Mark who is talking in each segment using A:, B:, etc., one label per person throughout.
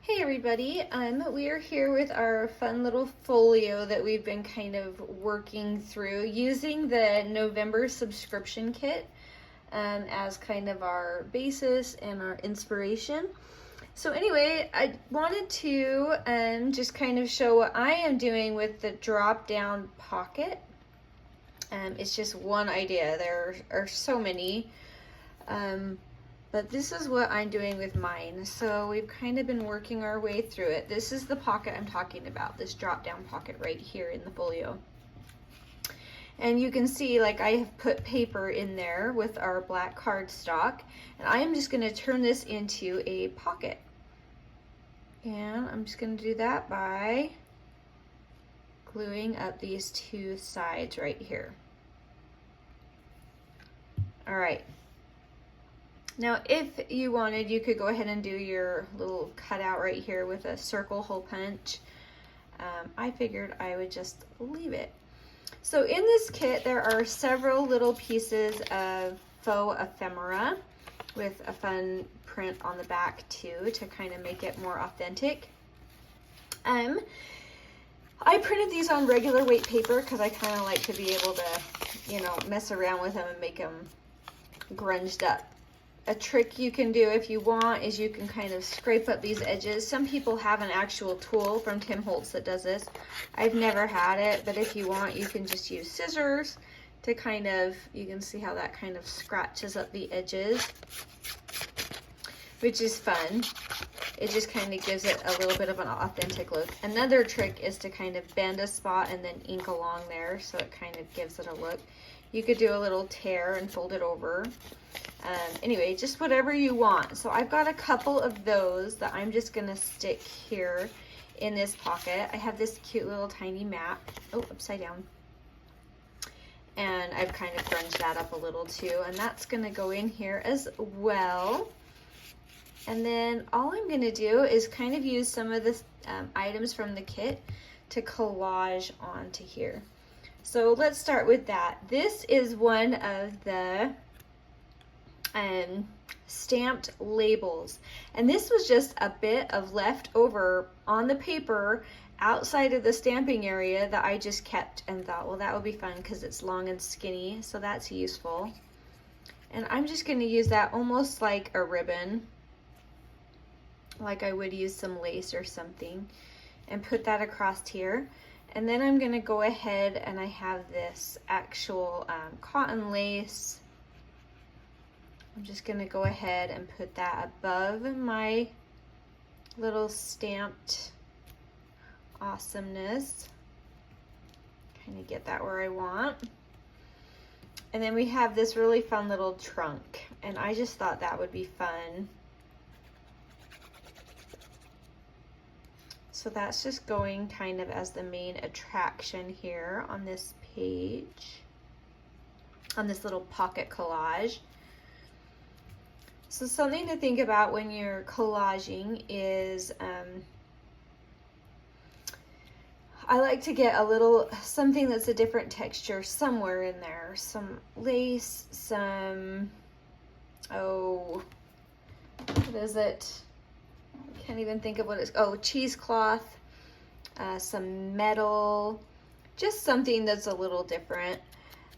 A: Hey everybody, we are here with our fun little folio that we've been kind of working through using the November subscription kit as kind of our basis and our inspiration. So anyway, I wanted to just kind of show what I am doing with the drop down pocket. It's just one idea, there are so many. But this is what I'm doing with mine. So we've kind of been working our way through it. This is the pocket I'm talking about, this drop down pocket right here in the folio. And you can see like I have put paper in there with our black cardstock, and I am just going to turn this into a pocket. And I'm just going to do that by gluing up these two sides right here. All right. Now, if you wanted, you could go ahead and do your little cutout right here with a circle hole punch. I figured I would just leave it. So in this kit, there are several little pieces of faux ephemera with a fun print on the back too to kind of make it more authentic. I printed these on regular weight paper because I kind of like to be able to, mess around with them and make them grunged up. A trick you can do if you want is you can kind of scrape up these edges. Some people have an actual tool from HOLTZ that does this. I've never had it, but if you want, you can just use scissors to kind of, you can see how that kind of scratches up the edges, which is fun. It just kind of gives it a little bit of an authentic look. Another trick is to kind of bend a spot and then ink along there so it kind of gives it a look. You could do a little tear and fold it over. Anyway, just whatever you want. So I've got a couple of those that I'm just gonna stick here in this pocket. I have this cute little tiny map. Oh, upside down. And I've kind of grunged that up a little too. And that's gonna go in here as well. And then all I'm gonna do is kind of use some of the items from the kit to collage onto here. So let's start with that. This is one of the stamped labels, and this was just a bit of leftover on the paper outside of the stamping area that I just kept and thought, well, that would be fun because it's long and skinny, so that's useful. And I'm just going to use that almost like a ribbon, like I would use some lace or something, and put that across here. And then I'm going to go ahead and I have this actual cotton lace. I'm just going to go ahead and put that above my little stamped awesomeness. Kind of get that where I want. And then we have this really fun little trunk, and I just thought that would be fun. So that's just going kind of as the main attraction here on this page, on this little pocket collage. So something to think about when you're collaging is I like to get a little, something that's a different texture somewhere in there. Some lace, some, what is it? I can't even think of what it's, cheesecloth, some metal, just something that's a little different.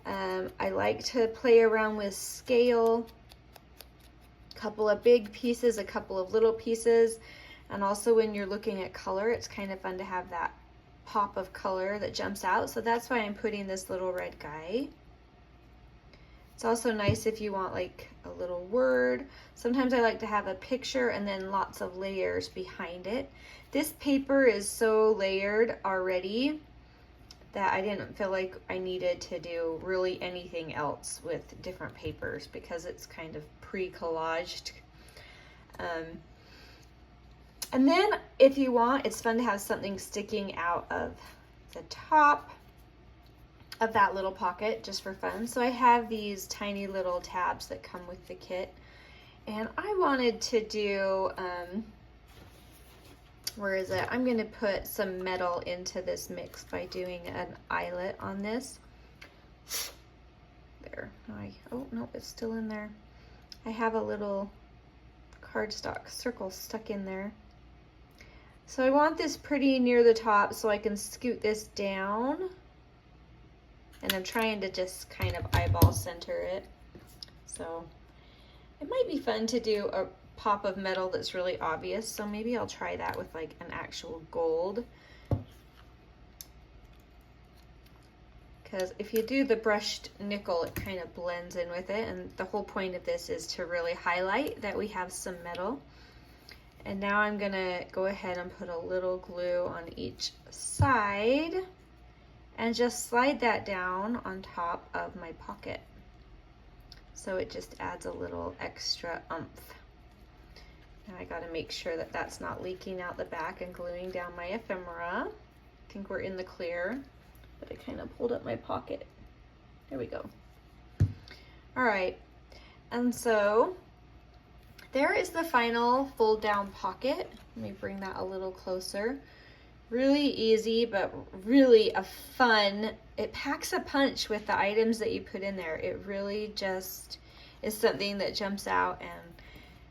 A: I like to play around with scale. Couple of big pieces, a couple of little pieces, and also when you're looking at color, it's kind of fun to have that pop of color that jumps out. So that's why I'm putting this little red guy. It's also nice if you want like a little word. Sometimes I like to have a picture and then lots of layers behind it. This paper is so layered already that I didn't feel like I needed to do really anything else with different papers because it's kind of pre-collaged. And then if you want, it's fun to have something sticking out of the top of that little pocket just for fun. So I have these tiny little tabs that come with the kit, and I wanted to do where is it? I'm going to put some metal into this mix by doing an eyelet on this. There. Oh, no, it's still in there. I have a little cardstock circle stuck in there. So I want this pretty near the top so I can scoot this down. And I'm trying to just kind of eyeball center it. So it might be fun to do a pop of metal that's really obvious. So maybe I'll try that with like an actual gold. Because if you do the brushed nickel, it kind of blends in with it. And the whole point of this is to really highlight that we have some metal. And now I'm gonna go ahead and put a little glue on each side and just slide that down on top of my pocket. So it just adds a little extra oomph. And I gotta make sure that that's not leaking out the back and gluing down my ephemera. I think we're in the clear, but I kind of pulled up my pocket. There we go. All right, and so there is the final fold down pocket. Let me bring that a little closer. Really easy, but really a fun, it packs a punch with the items that you put in there. It really just is something that jumps out, and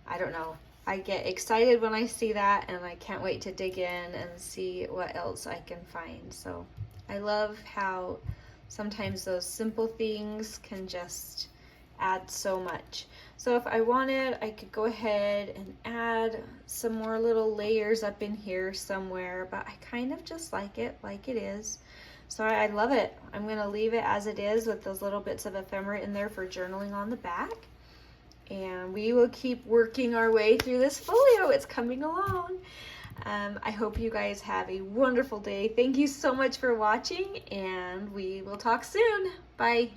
A: I don't know. I get excited when I see that, and I can't wait to dig in and see what else I can find. So I love how sometimes those simple things can just add so much. So if I wanted, I could go ahead and add some more little layers up in here somewhere, but I kind of just like it is. So I love it. I'm gonna leave it as it is with those little bits of ephemera in there for journaling on the back. And we will keep working our way through this folio. It's coming along. I hope you guys have a wonderful day. Thank you so much for watching, and we will talk soon. Bye.